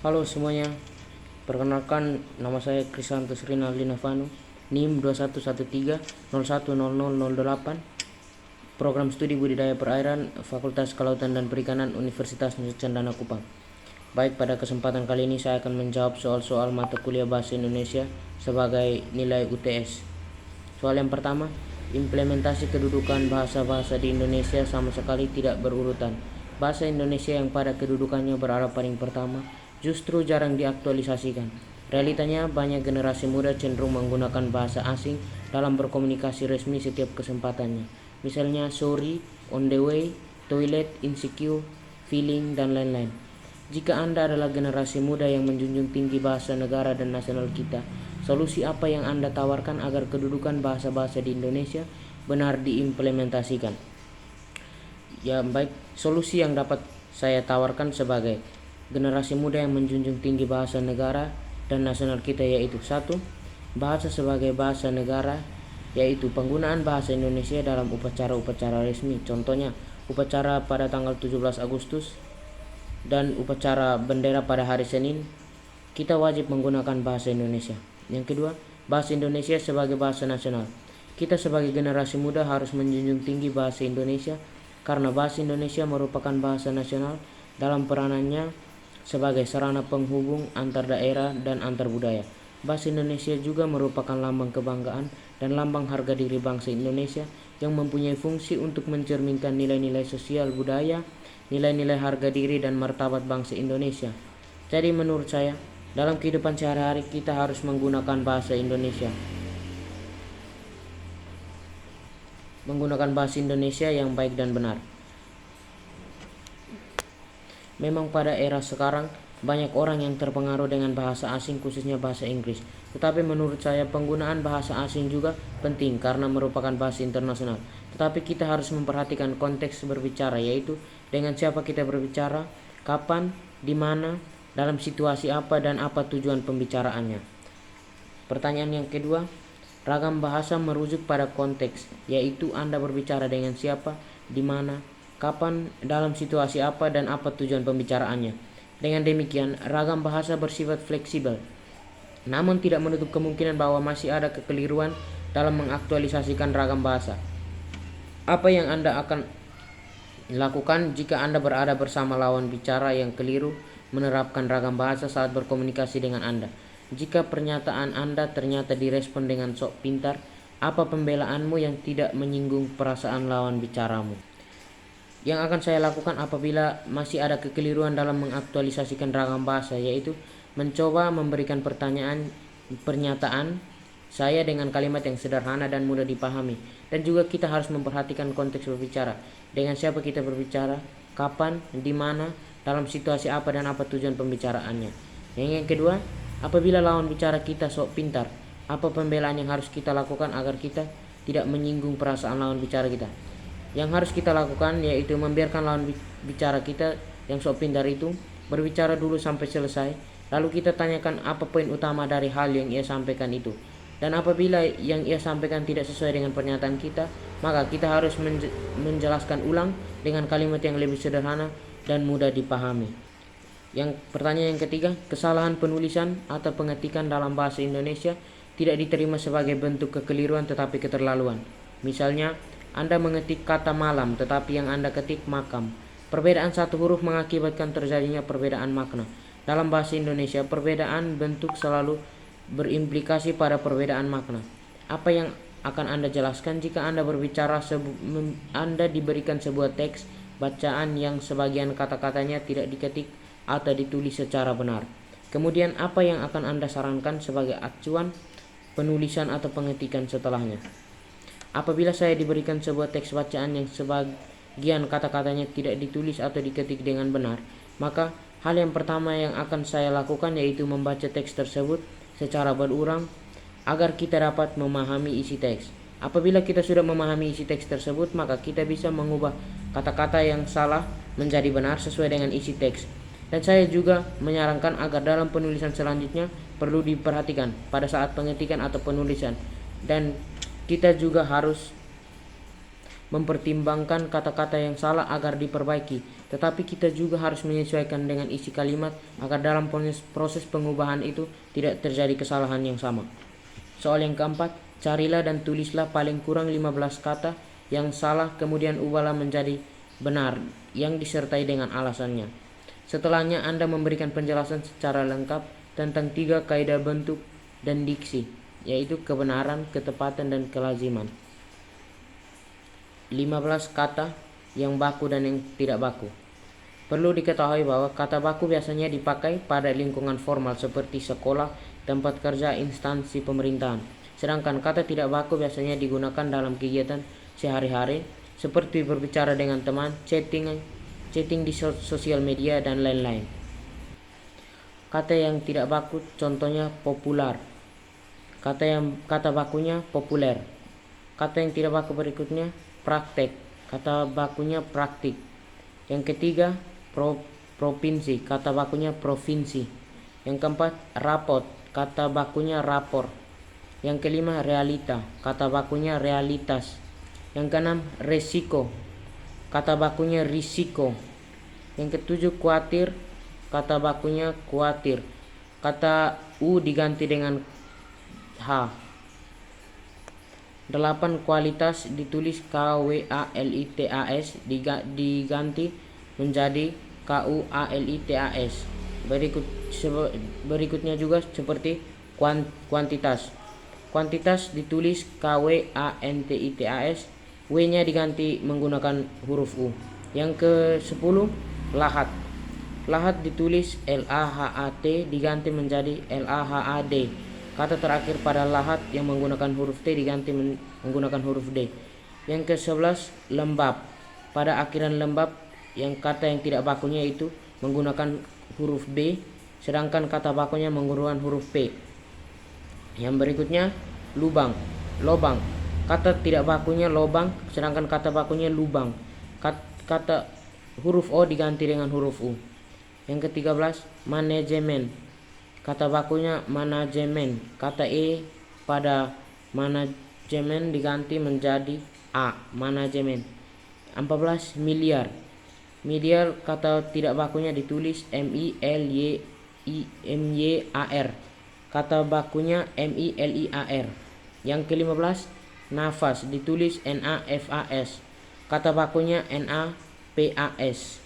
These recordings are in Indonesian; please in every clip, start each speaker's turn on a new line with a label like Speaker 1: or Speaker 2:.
Speaker 1: Halo semuanya, perkenalkan nama saya Krisantus Rinaldi Navano, NIM 2113010008, Program Studi Budidaya Perairan, Fakultas Kelautan dan Perikanan Universitas Nusa Cendana Kupang. Baik, pada kesempatan kali ini saya akan menjawab soal-soal mata kuliah Bahasa Indonesia sebagai nilai UTS. Soal yang pertama, implementasi kedudukan bahasa-bahasa di Indonesia sama sekali tidak berurutan. Bahasa Indonesia yang pada kedudukannya berada paling pertama justru jarang diaktualisasikan. Realitanya, banyak generasi muda cenderung menggunakan bahasa asing dalam berkomunikasi resmi setiap kesempatannya. Misalnya sorry, on the way, toilet, insecure, feeling, dan lain-lain. Jika Anda adalah generasi muda yang menjunjung tinggi bahasa negara dan nasional kita, solusi apa yang Anda tawarkan agar kedudukan bahasa-bahasa di Indonesia benar diimplementasikan? Ya baik, solusi yang dapat saya tawarkan sebagai generasi muda yang menjunjung tinggi bahasa negara dan nasional kita yaitu: 1. Bahasa sebagai bahasa negara, yaitu penggunaan bahasa Indonesia dalam upacara-upacara resmi. Contohnya, upacara pada tanggal 17 Agustus dan upacara bendera pada hari Senin, kita wajib menggunakan bahasa Indonesia. Yang kedua, bahasa Indonesia sebagai bahasa nasional. Kita sebagai generasi muda harus menjunjung tinggi bahasa Indonesia karena bahasa Indonesia merupakan bahasa nasional dalam peranannya sebagai sarana penghubung antar daerah dan antar budaya. Bahasa Indonesia juga merupakan lambang kebanggaan dan lambang harga diri bangsa Indonesia yang mempunyai fungsi untuk mencerminkan nilai-nilai sosial budaya, nilai-nilai harga diri dan martabat bangsa Indonesia. Jadi menurut saya, dalam kehidupan sehari-hari kita harus menggunakan bahasa Indonesia. Menggunakan bahasa Indonesia yang baik dan benar. Memang pada era sekarang banyak orang yang terpengaruh dengan bahasa asing, khususnya bahasa Inggris. Tetapi menurut saya penggunaan bahasa asing juga penting karena merupakan bahasa internasional. Tetapi kita harus memperhatikan konteks berbicara, yaitu dengan siapa kita berbicara, kapan, di mana, dalam situasi apa, dan apa tujuan pembicaraannya. Pertanyaan yang kedua, ragam bahasa merujuk pada konteks, yaitu Anda berbicara dengan siapa, di mana, kapan, dalam situasi apa, dan apa tujuan pembicaraannya. Dengan demikian, ragam bahasa bersifat fleksibel, namun tidak menutup kemungkinan bahwa masih ada kekeliruan dalam mengaktualisasikan ragam bahasa. Apa yang Anda akan lakukan jika Anda berada bersama lawan bicara yang keliru menerapkan ragam bahasa saat berkomunikasi dengan Anda? Jika pernyataan Anda ternyata direspon dengan sok pintar, apa pembelaanmu yang tidak menyinggung perasaan lawan bicaramu? Yang akan saya lakukan apabila masih ada kekeliruan dalam mengaktualisasikan ragam bahasa, yaitu mencoba memberikan pernyataan saya dengan kalimat yang sederhana dan mudah dipahami. Dan juga kita harus memperhatikan konteks berbicara. Dengan siapa kita berbicara, kapan, di mana, dalam situasi apa, dan apa tujuan pembicaraannya. Yang kedua, apabila lawan bicara kita sok pintar, apa pembelaan yang harus kita lakukan agar kita tidak menyinggung perasaan lawan bicara kita? Yang harus kita lakukan yaitu membiarkan lawan bicara kita yang sok pintar itu berbicara dulu sampai selesai, lalu kita tanyakan apa poin utama dari hal yang ia sampaikan itu. Dan apabila yang ia sampaikan tidak sesuai dengan pernyataan kita, maka kita harus menjelaskan ulang dengan kalimat yang lebih sederhana dan mudah dipahami. Yang pertanyaan yang ketiga, kesalahan penulisan atau pengetikan dalam bahasa Indonesia tidak diterima sebagai bentuk kekeliruan tetapi keterlaluan. Misalnya, Anda mengetik kata malam tetapi yang Anda ketik makam. Perbedaan satu huruf mengakibatkan terjadinya perbedaan makna. Dalam bahasa Indonesia, perbedaan bentuk selalu berimplikasi pada perbedaan makna. Apa yang akan Anda jelaskan jika Anda berbicara Anda diberikan sebuah teks bacaan yang sebagian kata-katanya tidak diketik atau ditulis secara benar? Kemudian apa yang akan Anda sarankan sebagai acuan penulisan atau pengetikan setelahnya? Apabila saya diberikan sebuah teks bacaan yang sebagian kata-katanya tidak ditulis atau diketik dengan benar, maka hal yang pertama yang akan saya lakukan yaitu membaca teks tersebut secara berulang agar kita dapat memahami isi teks. Apabila kita sudah memahami isi teks tersebut, maka kita bisa mengubah kata-kata yang salah menjadi benar sesuai dengan isi teks. Dan saya juga menyarankan agar dalam penulisan selanjutnya perlu diperhatikan pada saat pengetikan atau penulisan. Dan kita juga harus mempertimbangkan kata-kata yang salah agar diperbaiki, tetapi kita juga harus menyesuaikan dengan isi kalimat agar dalam proses pengubahan itu tidak terjadi kesalahan yang sama. Soal yang keempat, carilah dan tulislah paling kurang 15 kata yang salah kemudian ubahlah menjadi benar yang disertai dengan alasannya. Setelahnya Anda memberikan penjelasan secara lengkap tentang 3 kaidah bentuk dan diksi, yaitu kebenaran, ketepatan, dan kelaziman. 15 kata yang baku dan yang tidak baku. Perlu diketahui bahwa kata baku biasanya dipakai pada lingkungan formal seperti sekolah, tempat kerja, instansi pemerintahan. Sedangkan kata tidak baku biasanya digunakan dalam kegiatan sehari-hari seperti berbicara dengan teman, chatting di sosial media, dan lain-lain. Kata yang tidak baku contohnya populer. Kata bakunya populer. Kata yang tidak baku berikutnya praktek. Kata bakunya praktik. Yang ketiga provinsi. Kata bakunya provinsi. Yang keempat rapot. Kata bakunya rapor. Yang kelima realita. Kata bakunya realitas. Yang keenam resiko. Kata bakunya risiko. Yang ketujuh kuatir. Kata bakunya kuatir. Kata U diganti dengan H. 8 kualitas ditulis KWALITAS diganti menjadi KUALITAS. Berikutnya juga seperti kuantitas. Kuantitas ditulis KWANTITAS, W-nya diganti menggunakan huruf U. Yang ke-10 lahat. Lahat ditulis LAHAT diganti menjadi LAHAD. Kata terakhir pada lahat yang menggunakan huruf T diganti menggunakan huruf D. Yang ke-11 lembab. Pada akhiran lembab yang kata yang tidak bakunya itu menggunakan huruf B, sedangkan kata bakunya menggunakan huruf P. Yang berikutnya lubang, lobang. Kata tidak bakunya lobang, sedangkan kata bakunya lubang. Kata huruf O diganti dengan huruf U. Yang ke-13 manajemen. Kata bakunya manajemen. Kata E pada manajemen diganti menjadi A, manajemen. 14 miliar. Miliar kata tidak bakunya ditulis MILYAR. Kata bakunya MILIAR. Yang ke-15 nafas ditulis NAFAS. Kata bakunya NAPAS.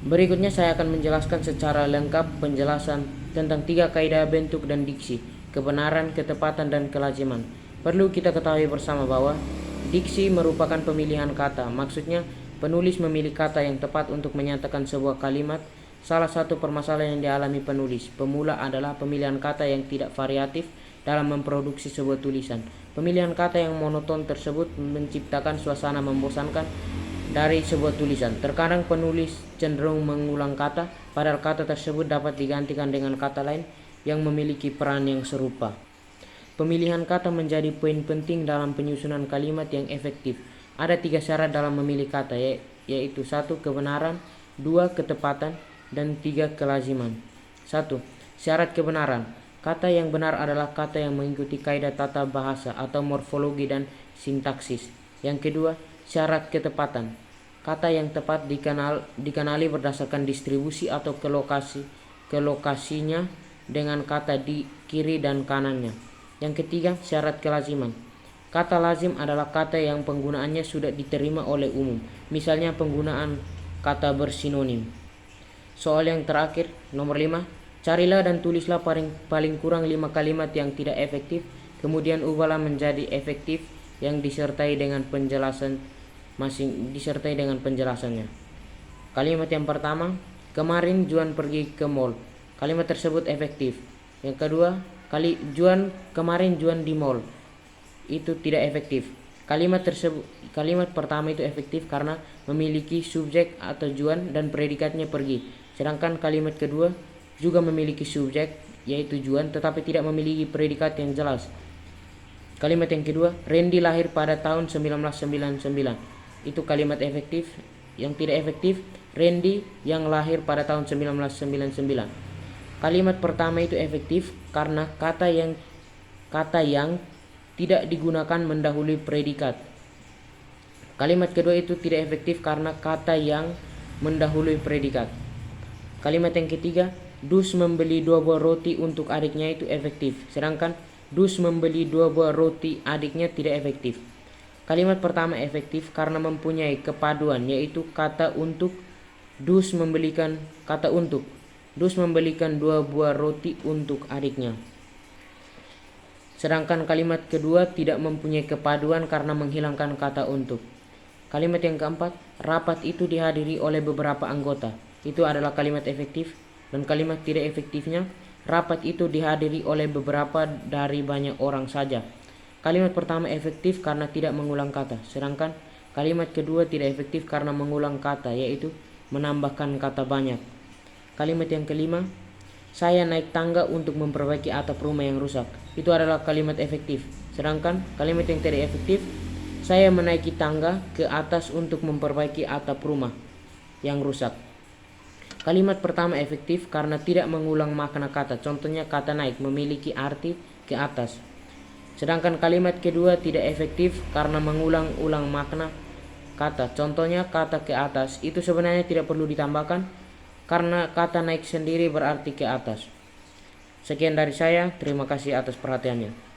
Speaker 1: Berikutnya saya akan menjelaskan secara lengkap penjelasan tentang 3 kaidah bentuk dan diksi, kebenaran, ketepatan, dan kelaziman. Perlu kita ketahui bersama bahwa diksi merupakan pemilihan kata. Maksudnya, penulis memilih kata yang tepat untuk menyatakan sebuah kalimat. Salah satu permasalahan yang dialami penulis pemula adalah pemilihan kata yang tidak variatif dalam memproduksi sebuah tulisan. Pemilihan kata yang monoton tersebut menciptakan suasana membosankan dari sebuah tulisan. Terkadang penulis cenderung mengulang kata, padahal kata tersebut dapat digantikan dengan kata lain yang memiliki peran yang serupa. Pemilihan kata menjadi poin penting dalam penyusunan kalimat yang efektif. Ada 3 syarat dalam memilih kata, yaitu 1. Kebenaran, 2. Ketepatan, dan 3. Kelaziman. 1. Syarat kebenaran. Kata yang benar adalah kata yang mengikuti kaidah tata bahasa atau morfologi dan sintaksis. Yang kedua, syarat ketepatan. Kata yang tepat dikenali berdasarkan distribusi atau kelokasinya dengan kata di kiri dan kanannya. Yang ketiga, syarat kelaziman. Kata lazim adalah kata yang penggunaannya sudah diterima oleh umum. Misalnya penggunaan kata bersinonim. Soal yang terakhir, nomor 5. Carilah dan tulislah paling kurang 5 kalimat yang tidak efektif, kemudian ubahlah menjadi efektif yang disertai dengan penjelasannya. Kalimat yang pertama, kemarin Juan pergi ke mall. Kalimat tersebut efektif. Yang kedua, kemarin Juan di mall. Itu tidak efektif. Kalimat pertama itu efektif karena memiliki subjek atau Juan dan predikatnya pergi. Sedangkan kalimat kedua juga memiliki subjek yaitu Juan tetapi tidak memiliki predikat yang jelas. Kalimat yang kedua, Randy lahir pada tahun 1999. Itu kalimat efektif. Yang tidak efektif, Randy yang lahir pada tahun 1999. Kalimat pertama itu efektif karena kata yang tidak digunakan mendahului predikat. Kalimat kedua itu tidak efektif karena kata yang mendahului predikat. Kalimat yang ketiga, Dus membeli 2 buah roti untuk adiknya, itu efektif. Sedangkan Dus membeli 2 buah roti adiknya tidak efektif. Kalimat pertama efektif karena mempunyai kepaduan, yaitu kata untuk. Dus membelikan 2 buah roti untuk adiknya. Sedangkan kalimat kedua tidak mempunyai kepaduan karena menghilangkan kata untuk. Kalimat yang keempat, rapat itu dihadiri oleh beberapa anggota. Itu adalah kalimat efektif. Dan kalimat tidak efektifnya, rapat itu dihadiri oleh beberapa dari banyak orang saja. Kalimat pertama efektif karena tidak mengulang kata. Sedangkan kalimat kedua tidak efektif karena mengulang kata, yaitu menambahkan kata banyak. Kalimat yang kelima, saya naik tangga untuk memperbaiki atap rumah yang rusak. Itu adalah kalimat efektif. Sedangkan kalimat yang tidak efektif, saya menaiki tangga ke atas untuk memperbaiki atap rumah yang rusak. Kalimat pertama efektif karena tidak mengulang makna kata. Contohnya kata naik memiliki arti ke atas. Sedangkan kalimat kedua tidak efektif karena mengulang-ulang makna kata. Contohnya kata ke atas itu sebenarnya tidak perlu ditambahkan karena kata naik sendiri berarti ke atas. Sekian dari saya, terima kasih atas perhatiannya.